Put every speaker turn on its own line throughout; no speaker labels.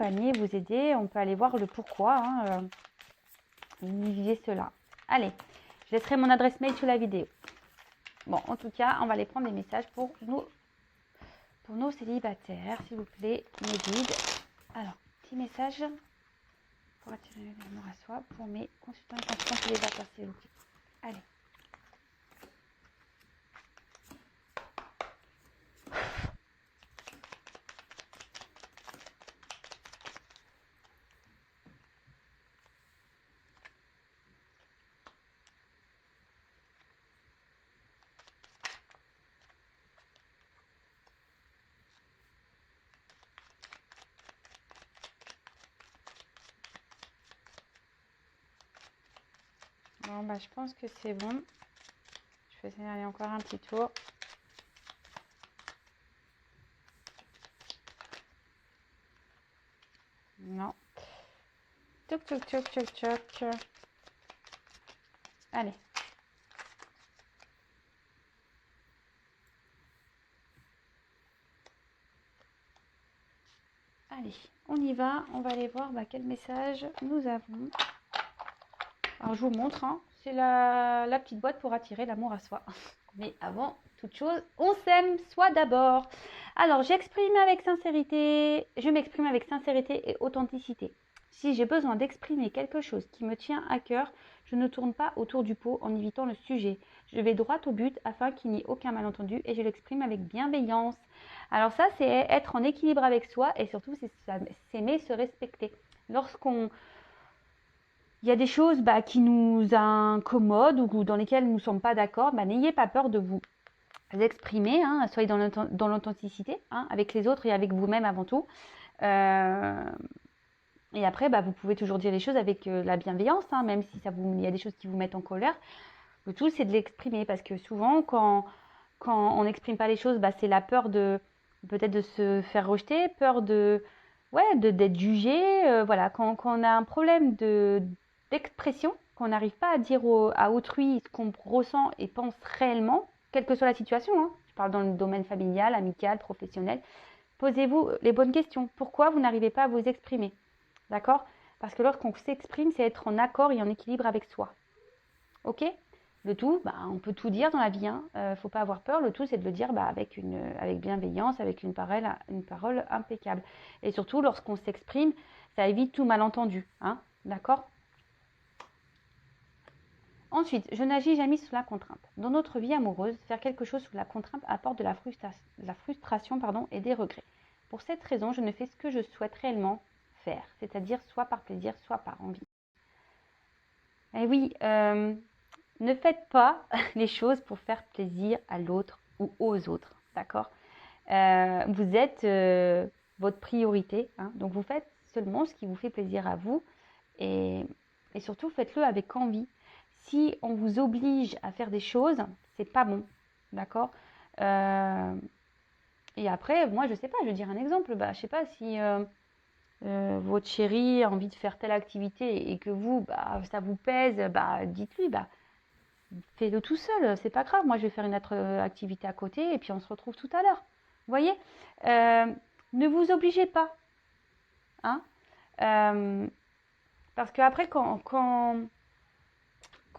accompagner, vous aider. On peut aller voir le pourquoi vous vivez cela. Allez, je laisserai mon adresse mail sous la vidéo. Bon, en tout cas, on va aller prendre des messages pour nos célibataires, s'il vous plaît, mes guides. Alors, petit message pour attirer l'amour à soi pour mes consultants et consultantes célibataires, s'il vous plaît. Allez. Bon, bah, je pense que c'est bon. Je vais essayer d'aller encore un petit tour. Non. Toc, toc, toc, toc, toc. Allez. Allez, on y va. On va aller voir quel message nous avons. Alors, je vous montre. C'est la petite boîte pour attirer l'amour à soi. Mais avant toute chose, on s'aime soi d'abord. Alors, je m'exprime avec sincérité et authenticité. Si j'ai besoin d'exprimer quelque chose qui me tient à cœur, je ne tourne pas autour du pot en évitant le sujet. Je vais droit au but afin qu'il n'y ait aucun malentendu et je l'exprime avec bienveillance. Alors ça, c'est être en équilibre avec soi et surtout, c'est s'aimer, se respecter. Lorsqu'on... Il y a des choses qui nous incommodent ou dans lesquelles nous ne sommes pas d'accord, n'ayez pas peur de vous exprimer, soyez dans l'authenticité avec les autres et avec vous-même avant tout. Et après, vous pouvez toujours dire les choses avec la bienveillance, même si il y a des choses qui vous mettent en colère. Le tout, c'est de l'exprimer parce que souvent, quand on n'exprime pas les choses, c'est la peur peut-être de se faire rejeter, peur d'être jugé. Voilà, quand on a un problème d'expression, qu'on n'arrive pas à dire à autrui ce qu'on ressent et pense réellement, quelle que soit la situation, je parle dans le domaine familial, amical, professionnel, posez-vous les bonnes questions. Pourquoi vous n'arrivez pas à vous exprimer? D'accord? Parce que lorsqu'on s'exprime, c'est être en accord et en équilibre avec soi. Ok? Le tout, on peut tout dire dans la vie. Faut pas avoir peur. Le tout, c'est de le dire avec bienveillance, avec une parole impeccable. Et surtout, lorsqu'on s'exprime, ça évite tout malentendu. D'accord? Ensuite, je n'agis jamais sous la contrainte. Dans notre vie amoureuse, faire quelque chose sous la contrainte apporte de la frustration et des regrets. Pour cette raison, je ne fais ce que je souhaite réellement faire, c'est-à-dire soit par plaisir, soit par envie. Et oui, ne faites pas les choses pour faire plaisir à l'autre ou aux autres, d'accord? Vous êtes votre priorité, donc vous faites seulement ce qui vous fait plaisir à vous et surtout faites-le avec envie. Si on vous oblige à faire des choses, c'est pas bon, d'accord? Et après, moi, je sais pas, je vais dire un exemple. Je sais pas si votre chéri a envie de faire telle activité et que vous, ça vous pèse, dites-lui, fais-le tout seul, c'est pas grave. Moi, je vais faire une autre activité à côté et puis on se retrouve tout à l'heure. Vous voyez? Ne vous obligez pas, parce qu'après, quand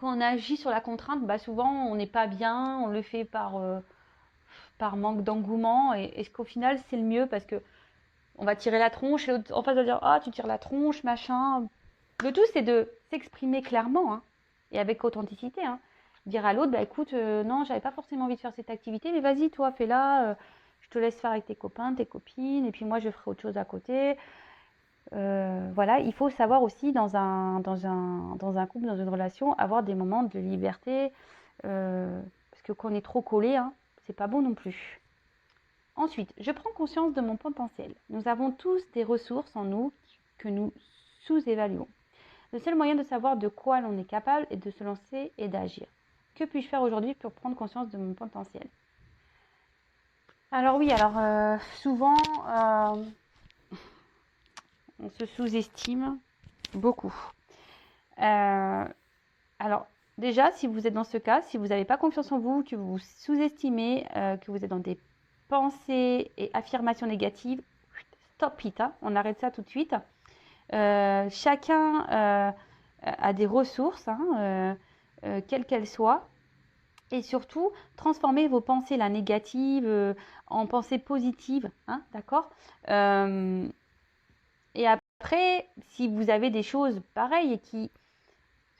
on agit sur la contrainte, souvent on n'est pas bien, on le fait par manque d'engouement. Et est-ce qu'au final c'est le mieux parce que on va tirer la tronche et l'autre en face va dire ah tu tires la tronche machin. Le tout c'est de s'exprimer clairement et avec authenticité. Dire à l'autre écoute non j'avais pas forcément envie de faire cette activité mais vas-y toi fais-la. Je te laisse faire avec tes copains, tes copines et puis moi je ferai autre chose à côté. Voilà, il faut savoir aussi dans un couple, dans une relation, avoir des moments de liberté, parce que quand on est trop collé, c'est pas bon non plus. Ensuite, je prends conscience de mon potentiel. Nous avons tous des ressources en nous que nous sous-évaluons. Le seul moyen de savoir de quoi l'on est capable est de se lancer et d'agir. Que puis-je faire aujourd'hui pour prendre conscience de mon potentiel? Alors oui, souvent... on se sous-estime beaucoup. Alors, déjà, si vous êtes dans ce cas, si vous n'avez pas confiance en vous, que vous vous sous-estimez, que vous êtes dans des pensées et affirmations négatives, stop it, hein, on arrête ça tout de suite. Chacun a des ressources, hein, quelles qu'elles soient. Et surtout, transformez vos pensées là, négatives en pensées positives, hein, d'accord. Et après, si vous avez des choses pareilles et qui,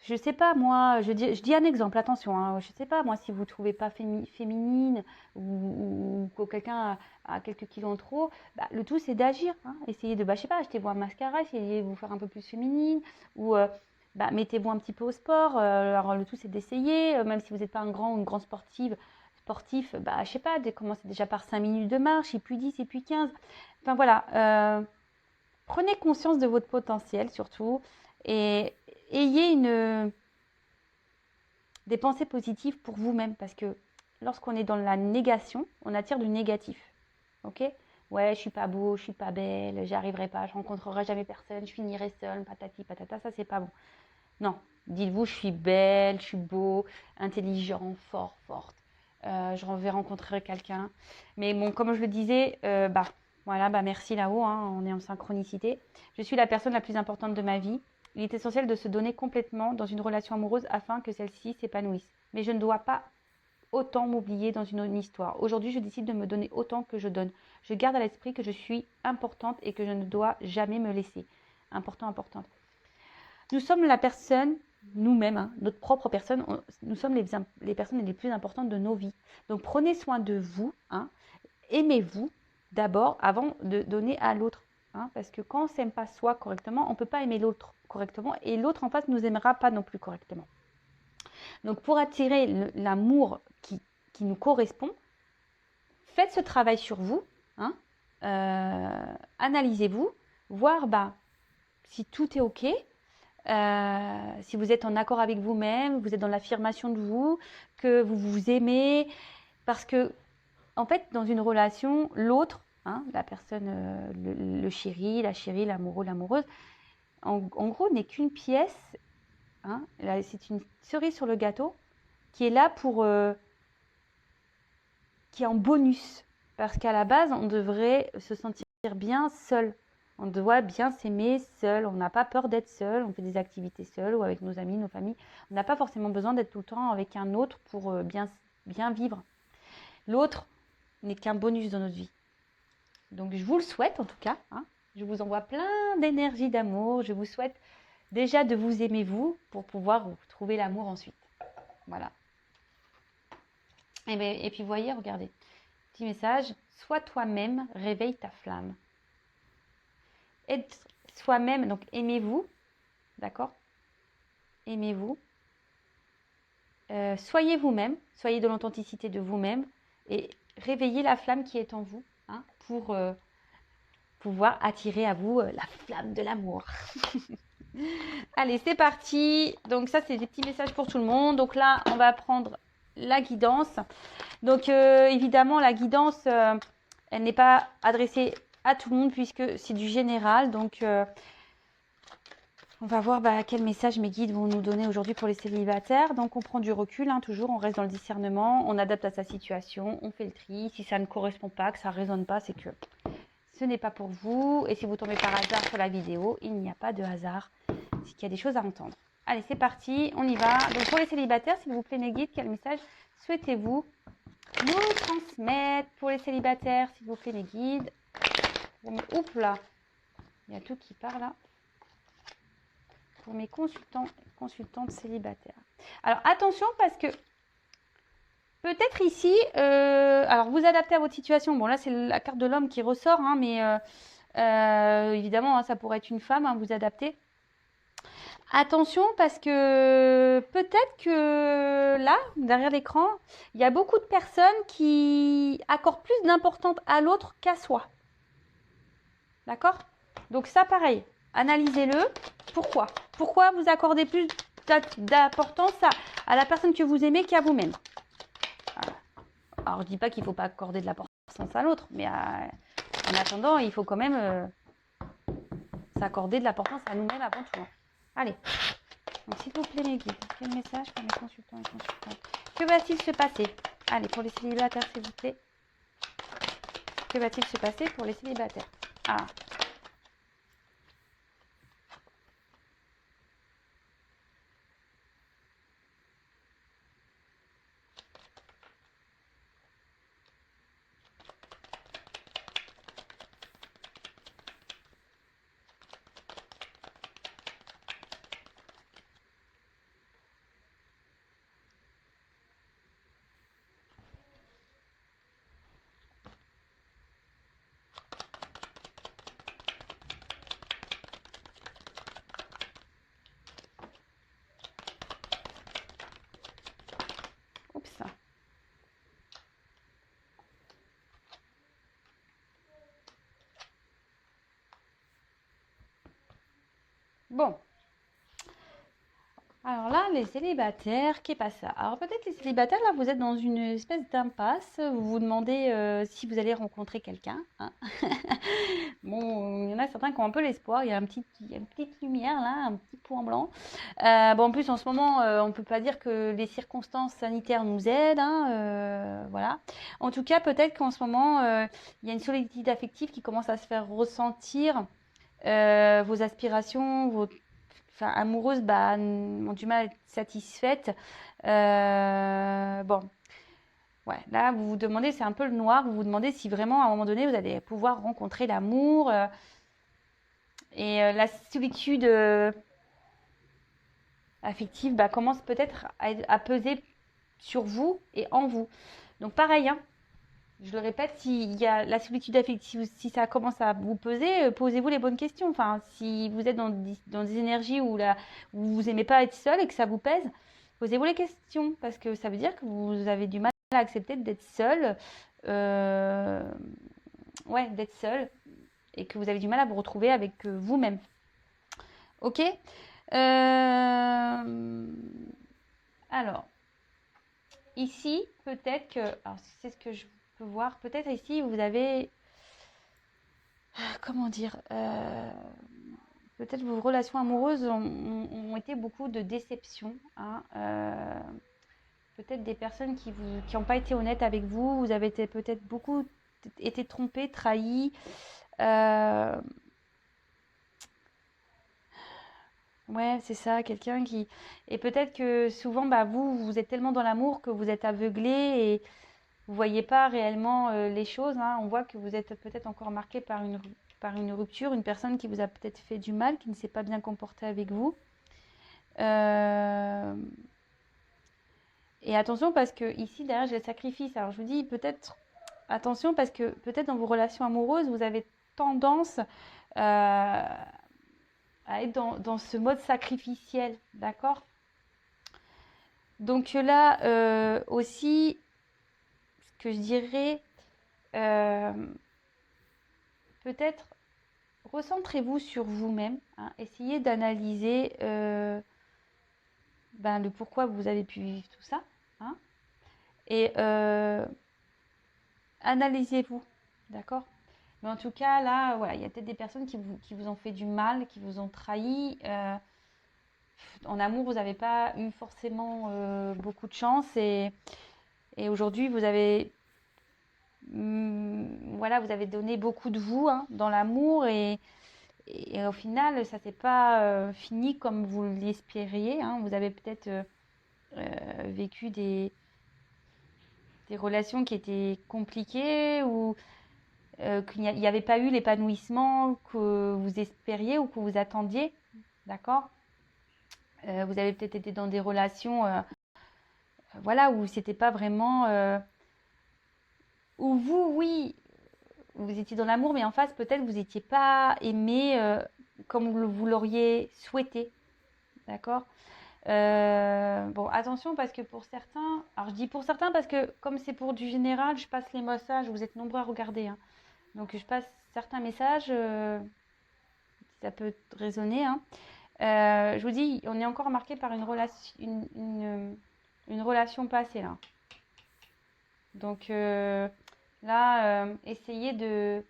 je sais pas moi, je dis un exemple, attention, hein, je sais pas moi, si vous ne trouvez pas féminine ou que quelqu'un a quelques kilos en trop, bah, le tout c'est d'agir, hein. Essayez de, bah, je sais pas, achetez-vous un mascara, essayez de vous faire un peu plus féminine ou bah, mettez-vous un petit peu au sport. Alors le tout c'est d'essayer, même si vous n'êtes pas un grand ou une grande sportif, bah, je sais pas, commencez déjà par 5 minutes de marche, et puis 10, et puis 15. Enfin voilà, prenez conscience de votre potentiel surtout et ayez des pensées positives pour vous-même parce que lorsqu'on est dans la négation, on attire du négatif. Ok? Ouais, je suis pas beau, je suis pas belle, j'y arriverai pas, je rencontrerai jamais personne, je finirai seule, patati patata, ça c'est pas bon. Non, dites-vous, je suis belle, je suis beau, intelligent, forte. Je vais rencontrer quelqu'un. Mais bon, comme je le disais, bah voilà, bah merci là-haut, hein, on est en synchronicité. Je suis la personne la plus importante de ma vie. Il est essentiel de se donner complètement dans une relation amoureuse afin que celle-ci s'épanouisse. Mais je ne dois pas autant m'oublier dans une histoire. Aujourd'hui, je décide de me donner autant que je donne. Je garde à l'esprit que je suis importante et que je ne dois jamais me laisser. Importante. Nous sommes la personne, nous-mêmes, hein, notre propre personne, nous sommes les personnes les plus importantes de nos vies. Donc prenez soin de vous, hein, aimez-vous d'abord avant de donner à l'autre. Hein, parce que quand on ne s'aime pas soi correctement, on ne peut pas aimer l'autre correctement et l'autre en face ne nous aimera pas non plus correctement. Donc pour attirer l'amour qui nous correspond, faites ce travail sur vous, hein, analysez-vous, voir si tout est OK, si vous êtes en accord avec vous-même, vous êtes dans l'affirmation de vous, que vous vous aimez, parce que en fait, dans une relation, l'autre, hein, la personne, le chéri, la chérie, l'amoureux, l'amoureuse, en gros, n'est qu'une pièce, hein, c'est une cerise sur le gâteau qui est là pour, qui est en bonus, parce qu'à la base, on devrait se sentir bien seul. On doit bien s'aimer seul, on n'a pas peur d'être seul, on fait des activités seules ou avec nos amis, nos familles. On n'a pas forcément besoin d'être tout le temps avec un autre pour bien vivre. L'autre n'est qu'un bonus dans notre vie. Donc je vous le souhaite en tout cas, hein. Je vous envoie plein d'énergie, d'amour. Je vous souhaite déjà de vous aimer vous pour pouvoir trouver l'amour ensuite. Voilà. Et puis voyez, regardez, petit message, sois toi-même, réveille ta flamme. Être soi-même, donc aimez-vous, d'accord? Aimez-vous. Soyez vous-même, soyez de l'authenticité de vous-même et réveillez la flamme qui est en vous, hein, pour pouvoir attirer à vous la flamme de l'amour. Allez, c'est parti. Donc ça, c'est des petits messages pour tout le monde. Donc là, on va prendre la guidance. Donc évidemment, la guidance, elle n'est pas adressée à tout le monde puisque c'est du général. Donc on va voir quel message mes guides vont nous donner aujourd'hui pour les célibataires. Donc on prend du recul, hein, toujours, on reste dans le discernement, on adapte à sa situation, on fait le tri. Si ça ne correspond pas, que ça ne résonne pas, c'est que ce n'est pas pour vous. Et si vous tombez par hasard sur la vidéo, il n'y a pas de hasard. C'est qu'il y a des choses à entendre. Allez, c'est parti, on y va. Donc pour les célibataires, s'il vous plaît mes guides, quel message souhaitez-vous nous transmettre pour les célibataires, s'il vous plaît mes guides? Oups là, il y a tout qui part là. Pour mes consultantes célibataires. Alors attention parce que peut-être ici, alors vous adaptez à votre situation. Bon là c'est la carte de l'homme qui ressort, hein, mais évidemment hein, ça pourrait être une femme, hein, vous adaptez. Attention parce que peut-être que là, derrière l'écran, il y a beaucoup de personnes qui accordent plus d'importance à l'autre qu'à soi. D'accord? Donc ça pareil, analysez-le. Pourquoi? Pourquoi vous accordez plus d'importance à la personne que vous aimez qu'à vous-même? Alors je ne dis pas qu'il ne faut pas accorder de l'importance à l'autre, mais en attendant, il faut quand même s'accorder de l'importance à nous-mêmes avant tout. Allez, donc s'il vous plaît mes guides, quel message pour mes consultants et consultantes? Que va-t-il se passer? Allez, pour les célibataires s'il vous plaît. Que va-t-il se passer pour les célibataires? Ah, Bon. Alors là, les célibataires, qu'est pas ça? Alors peut-être les célibataires, là, vous êtes dans une espèce d'impasse. Vous vous demandez si vous allez rencontrer quelqu'un, hein. Bon, il y en a certains qui ont un peu l'espoir. Il y a une petite lumière là, un petit point blanc. Bon, en plus, en ce moment, on ne peut pas dire que les circonstances sanitaires nous aident, hein, voilà. En tout cas, peut-être qu'en ce moment, il y a une solitude affective qui commence à se faire ressentir. Vos aspirations, enfin, amoureuses, bah, ont du mal à être satisfaites. Bon, ouais, là, vous vous demandez, c'est un peu le noir, vous vous demandez si vraiment, à un moment donné, vous allez pouvoir rencontrer l'amour. Et la solitude affective bah, commence peut-être à peser sur vous et en vous. Donc pareil, hein, je le répète, s'il y a la solitude affective, si ça commence à vous peser, posez-vous les bonnes questions. Enfin, si vous êtes dans des énergies où vous n'aimez pas être seul et que ça vous pèse, posez-vous les questions parce que ça veut dire que vous avez du mal à accepter d'être seul. Euh, ouais, d'être seul et que vous avez du mal à vous retrouver avec vous-même. Ok. Alors, ici, peut-être que, alors c'est ce que je peux voir, peut-être ici vous avez, comment dire, peut-être vos relations amoureuses ont été beaucoup de déceptions, hein, peut-être des personnes qui n'ont pas été honnêtes avec vous, vous avez été peut-être beaucoup été trompés, trahis. Euh, ouais, c'est ça, quelqu'un qui... Et peut-être que souvent, bah, vous êtes tellement dans l'amour que vous êtes aveuglé et vous voyez pas réellement les choses, hein. On voit que vous êtes peut-être encore marqué par une rupture, une personne qui vous a peut-être fait du mal, qui ne s'est pas bien comportée avec vous. Euh, Et attention parce que ici, derrière, j'ai le sacrifice. Alors je vous dis peut-être attention parce que peut-être dans vos relations amoureuses, vous avez tendance à être dans ce mode sacrificiel, d'accord? Donc là aussi, ce que je dirais, euh, peut-être recentrez-vous sur vous-même, hein, essayez d'analyser ben, le pourquoi vous avez pu vivre tout ça, hein, et analysez-vous, d'accord? Mais en tout cas, là, voilà, il y a peut-être des personnes qui vous ont fait du mal, qui vous ont trahi. En amour, vous n'avez pas eu forcément beaucoup de chance et aujourd'hui, vous avez, voilà, vous avez donné beaucoup de vous, hein, dans l'amour et au final, ça s'est pas fini comme vous l'espériez, hein. Vous avez peut-être vécu des relations qui étaient compliquées ou qu'il n'y avait pas eu l'épanouissement que vous espériez ou que vous attendiez, d'accord? Vous avez peut-être été dans des relations, voilà, où c'était pas vraiment, où vous, oui, vous étiez dans l'amour, mais en face, peut-être vous n'étiez pas aimé comme vous l'auriez souhaité, d'accord? Bon, attention parce que pour certains, alors je dis pour certains parce que comme c'est pour du général, je passe les messages, vous êtes nombreux à regarder, hein. Donc je passe certains messages, ça peut résonner, hein. Je vous dis, on est encore marqué par une relation passée là. Donc là, essayez de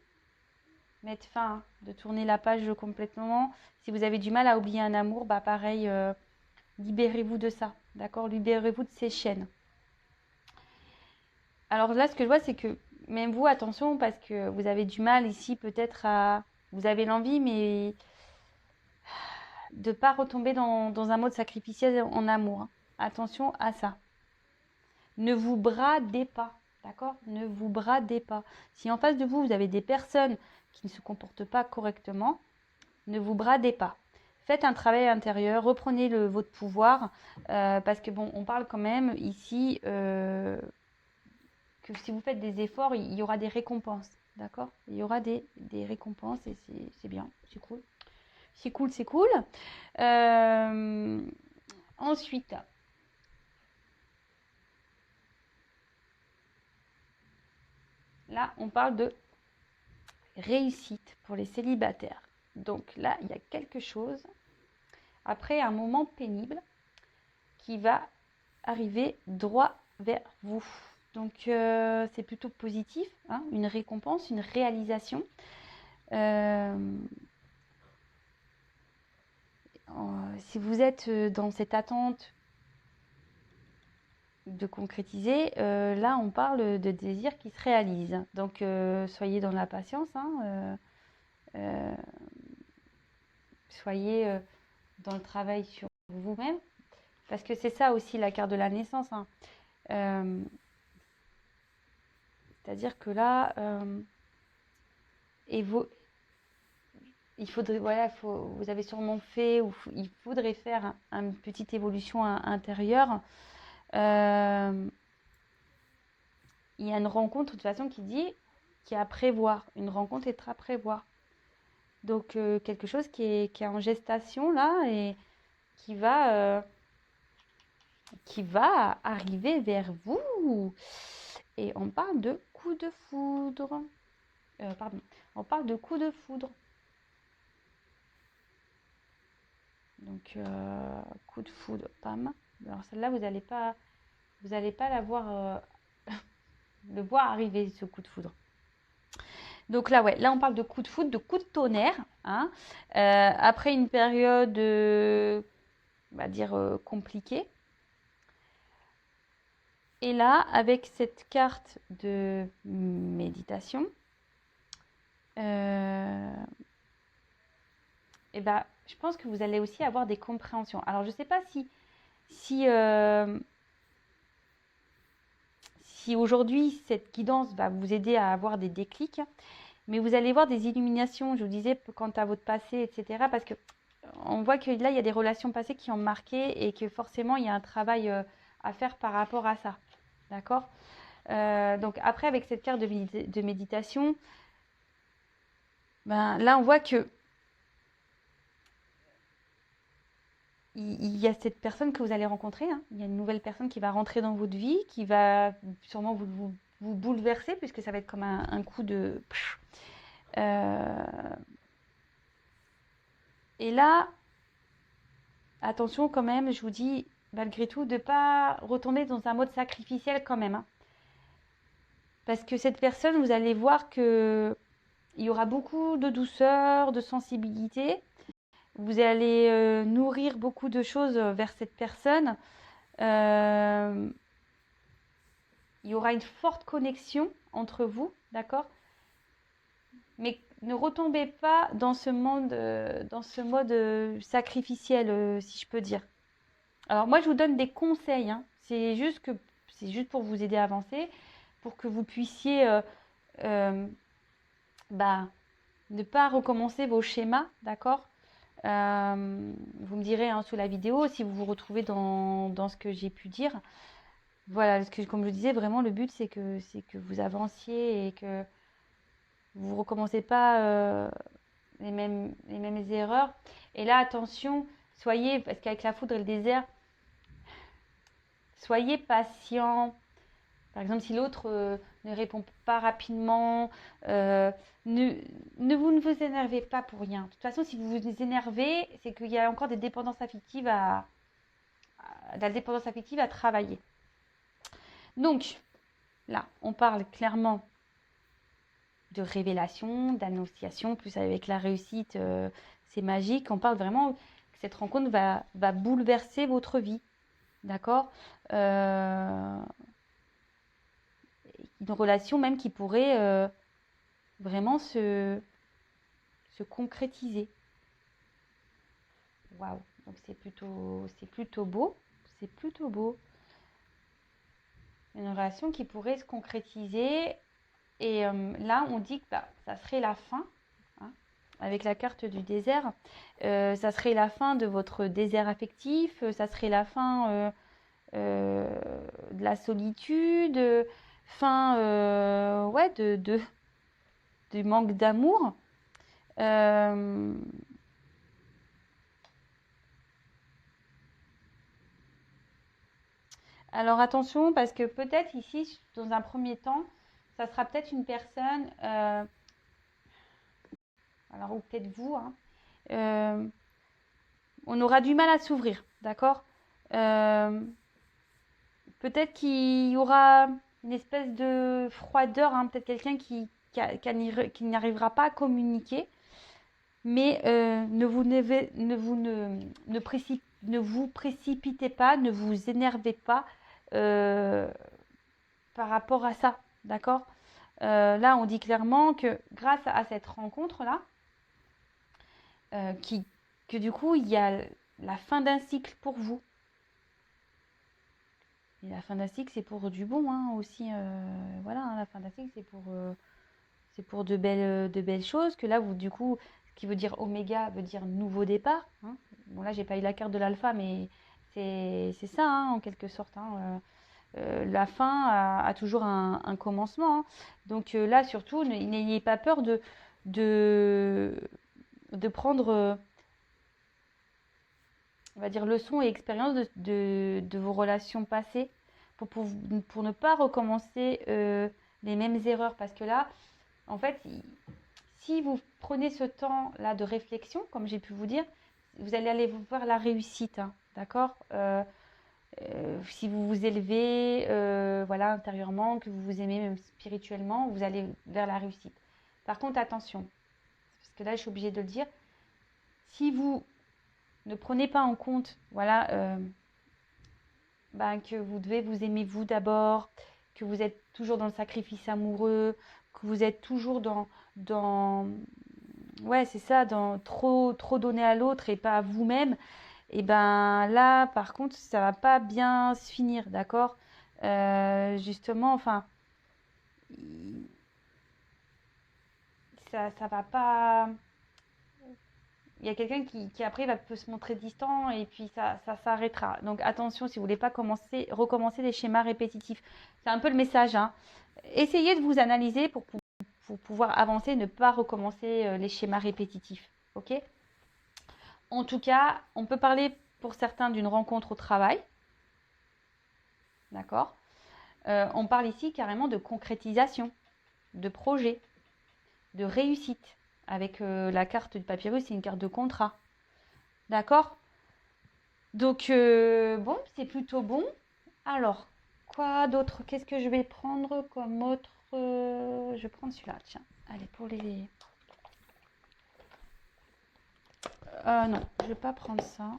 mettre fin, hein, de tourner la page complètement. Si vous avez du mal à oublier un amour, bah pareil, libérez-vous de ça, d'accord? Libérez-vous de ces chaînes. Alors là, ce que je vois, c'est que même vous, attention, parce que vous avez du mal ici peut-être à... Vous avez l'envie, mais de ne pas retomber dans un mode sacrificiel en amour, hein. Attention à ça. Ne vous bradez pas, d'accord? Ne vous bradez pas. Si en face de vous, vous avez des personnes qui ne se comportent pas correctement, ne vous bradez pas. Faites un travail intérieur, reprenez votre pouvoir, parce que bon, on parle quand même ici que si vous faites des efforts, il y aura des récompenses, d'accord? Il y aura des récompenses et c'est bien, c'est cool. C'est cool, c'est cool. Ensuite, là, on parle de réussite pour les célibataires. Donc là, il y a quelque chose. après un moment pénible qui va arriver droit vers vous. Donc c'est plutôt positif, hein, une récompense, une réalisation. Si vous êtes dans cette attente de concrétiser, là on parle de désir qui se réalise. Donc soyez dans la patience, hein, soyez dans le travail sur vous-même, parce que c'est ça aussi la carte de la naissance, hein. C'est-à-dire que là, il faudrait, voilà, vous avez sûrement fait, ou il faudrait faire une petite évolution intérieure. Il y a une rencontre de toute façon qui est à prévoir. Une rencontre est à prévoir. Donc quelque chose qui est en gestation là et qui va arriver vers vous. Et on parle de coup de foudre. Pardon, on parle de coup de foudre. Donc coup de foudre, pam. Alors celle-là, vous n'allez pas la voir, le voir arriver ce coup de foudre. Donc là, ouais, là on parle de coup de foudre, de coup de tonnerre, hein, après une période, on va dire, compliquée. Et là, avec cette carte de méditation, et ben, je pense que vous allez aussi avoir des compréhensions. Alors, je ne sais pas si aujourd'hui, cette guidance va vous aider à avoir des déclics, mais vous allez voir des illuminations, je vous disais, quant à votre passé, etc. Parce que on voit que là, il y a des relations passées qui ont marqué et que forcément, il y a un travail à faire par rapport à ça. D'accord? Donc après, avec cette carte de méditation, ben, là, on voit que il y a cette personne que vous allez rencontrer, hein. Il y a une nouvelle personne qui va rentrer dans votre vie, qui va sûrement vous bouleverser, puisque ça va être comme un coup de... Et là, attention quand même, je vous dis, malgré tout, de ne pas retomber dans un mode sacrificiel quand même, hein. Parce que cette personne, vous allez voir qu'il y aura beaucoup de douceur, de sensibilité. Vous allez nourrir beaucoup de choses vers cette personne. Il y aura une forte connexion entre vous, d'accord? Mais ne retombez pas dans ce mode sacrificiel, si je peux dire. Alors moi, je vous donne des conseils, hein. C'est juste pour vous aider à avancer, pour que vous puissiez ne pas recommencer vos schémas, d'accord? Vous me direz, hein, sous la vidéo si vous vous retrouvez dans ce que j'ai pu dire. Voilà, parce que comme je disais, vraiment le but c'est que vous avanciez et que vous ne recommencez pas les mêmes erreurs. Et là, attention, parce qu'avec la foudre et le désert, soyez patient. Par exemple, si l'autre ne répond pas rapidement, ne vous énervez pas pour rien. De toute façon, si vous vous énervez, c'est qu'il y a encore des dépendances affectives de la dépendance affective à travailler. Donc, là, on parle clairement de révélation, d'annonciation, plus avec la réussite, c'est magique. On parle vraiment que cette rencontre va bouleverser votre vie. D'accord? Une relation même qui pourrait vraiment se concrétiser. Waouh! Donc c'est plutôt beau. C'est plutôt beau. Une relation qui pourrait se concrétiser. Et là, on dit que ça serait la fin, hein, avec la carte du désert. Ça serait la fin de votre désert affectif. Ça serait la fin de la solitude. Fin ouais, du manque d'amour. Alors attention, parce que peut-être ici, dans un premier temps, ça sera peut-être une personne, alors ou peut-être vous, hein, on aura du mal à s'ouvrir, d'accord? Peut-être qu'il y aura une espèce de froideur, hein, peut-être quelqu'un qui n'arrivera pas à communiquer, mais ne vous précipitez pas, ne vous énervez pas par rapport à ça, d'accord? Là, on dit clairement que grâce à cette rencontre-là, que du coup, il y a la fin d'un cycle pour vous. Et la fin d'un cycle, c'est pour du bon, hein, aussi. Voilà, hein, la fin d'un cycle, c'est pour de belles choses. Que là, vous, du coup, ce qui veut dire oméga veut dire nouveau départ. Hein. Bon, là, j'ai pas eu la carte de l'alpha, mais c'est ça, hein, en quelque sorte. Hein. La fin a toujours un commencement. Hein. Donc là, surtout, n'ayez pas peur de prendre, on va dire, leçons et expériences de vos relations passées pour ne pas recommencer les mêmes erreurs. Parce que là, en fait, si vous prenez ce temps-là de réflexion, comme j'ai pu vous dire, vous allez aller voir la réussite, hein, d'accord si vous vous élevez voilà, intérieurement, que vous vous aimez même spirituellement, vous allez vers la réussite. Par contre, attention, parce que là, je suis obligée de le dire, si vous ne prenez pas en compte, voilà, que vous devez vous aimer vous d'abord, que vous êtes toujours dans le sacrifice amoureux, que vous êtes toujours dans ouais, c'est ça, dans trop donner à l'autre et pas à vous-même, et ben là, par contre, ça va pas bien se finir, d'accord? Justement, enfin, ça va pas. Il y a quelqu'un qui après peut se montrer distant et puis ça s'arrêtera. Donc attention si vous voulez pas recommencer les schémas répétitifs. C'est un peu le message, hein. Essayez de vous analyser pour pouvoir avancer, ne pas recommencer les schémas répétitifs. Ok? En tout cas, on peut parler pour certains d'une rencontre au travail. D'accord? On parle ici carrément de concrétisation, de projet, de réussite. Avec la carte du papyrus, c'est une carte de contrat. D'accord? Donc, bon, c'est plutôt bon. Alors, quoi d'autre? Qu'est-ce que je vais prendre comme autre je vais prendre celui-là, tiens. Allez, pour les... non, je vais pas prendre ça.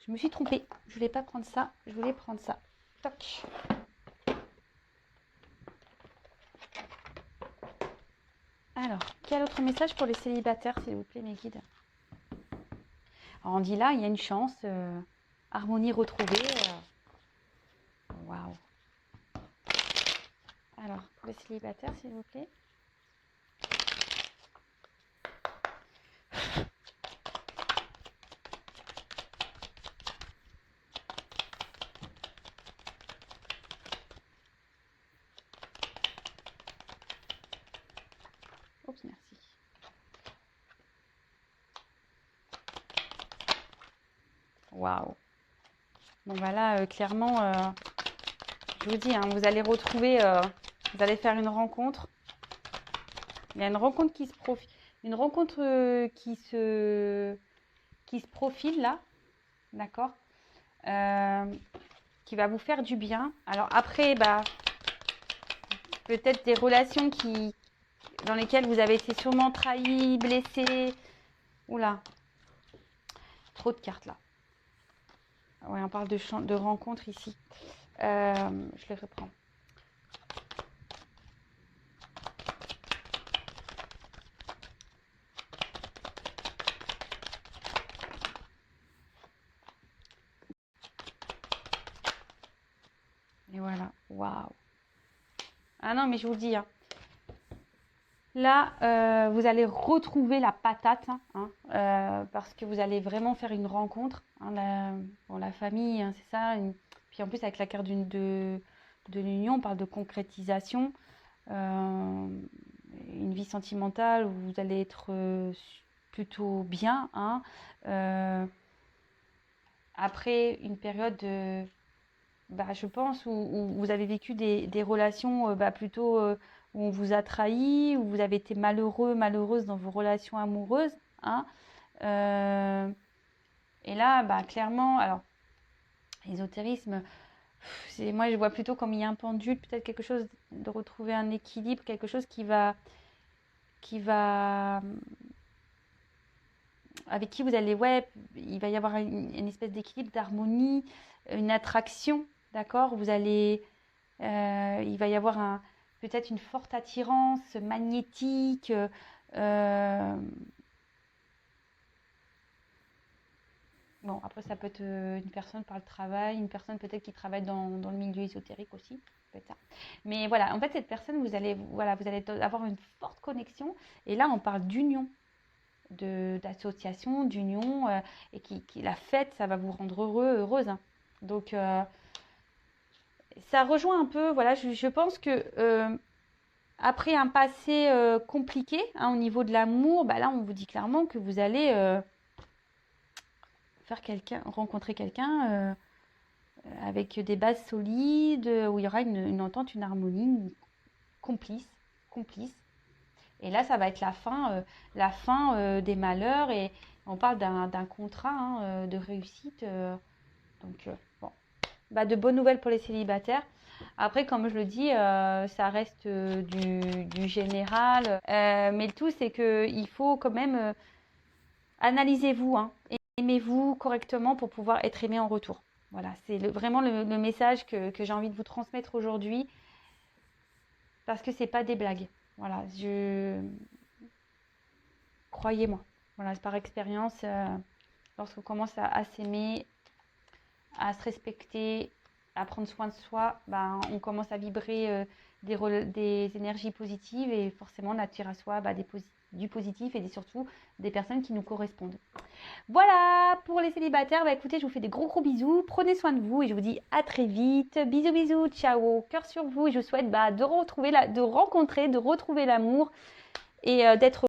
Je me suis trompée. Je voulais pas prendre ça. Je voulais prendre ça. Toc. Alors, quel autre message pour les célibataires, s'il vous plaît, mes guides? Alors, on dit là, il y a une chance. Harmonie retrouvée. Waouh. Alors, pour les célibataires, s'il vous plaît. Oups, merci. Waouh. Bon, voilà, clairement, je vous dis, hein, vous allez retrouver, vous allez faire une rencontre. Il y a une rencontre qui se profile, une rencontre qui se profile là, d'accord, qui va vous faire du bien. Alors après, peut-être des relations dans lesquelles vous avez été sûrement trahi, blessé. Oula, trop de cartes là. Ouais, on parle de rencontres ici. Je les reprends. Et voilà, waouh. Ah non, mais je vous le dis, hein. Là, vous allez retrouver la patate, hein, parce que vous allez vraiment faire une rencontre. Hein, la famille, hein, c'est ça. Puis en plus, avec la carte de l'union, on parle de concrétisation. Une vie sentimentale où vous allez être plutôt bien. Hein, après une période je pense, où vous avez vécu des relations plutôt où on vous a trahi, où vous avez été malheureux, malheureuse dans vos relations amoureuses, hein. Et là, bah, clairement, alors, l'ésotérisme, moi je vois plutôt comme il y a un pendule, peut-être quelque chose de retrouver un équilibre, quelque chose qui va, avec qui vous allez, ouais, il va y avoir une espèce d'équilibre, d'harmonie, une attraction, d'accord? Il va y avoir peut-être une forte attirance magnétique. Bon, après, ça peut être une personne par le travail, une personne peut-être qui travaille dans le milieu ésotérique aussi, ça peut être ça. Mais voilà, en fait, cette personne, vous allez avoir une forte connexion. Et là, on parle d'union, d'association, d'union, et la fête, ça va vous rendre heureux, heureuse, hein. Donc, ça rejoint un peu, voilà, je pense que après un passé compliqué, hein, au niveau de l'amour, bah là, on vous dit clairement que vous allez rencontrer quelqu'un avec des bases solides, où il y aura une entente, une harmonie, complice. Et là, ça va être la fin des malheurs. Et on parle d'un contrat, hein, de réussite. Donc, bon, bah, de bonnes nouvelles pour les célibataires. Après, comme je le dis, ça reste du général. Mais le tout, c'est qu'il faut quand même analysez-vous, hein, aimez-vous correctement pour pouvoir être aimé en retour. Voilà, c'est vraiment le message que j'ai envie de vous transmettre aujourd'hui, parce que c'est pas des blagues. Voilà, croyez-moi. Voilà, c'est par expérience, lorsqu'on commence à s'aimer, à se respecter, à prendre soin de soi, ben, on commence à vibrer des énergies positives, et forcément on attire à soi du positif, et surtout des personnes qui nous correspondent. Voilà pour les célibataires. Bah écoutez, je vous fais des gros bisous. Prenez soin de vous et je vous dis à très vite. Bisous, ciao, cœur sur vous. Et je vous souhaite de retrouver l'amour et d'être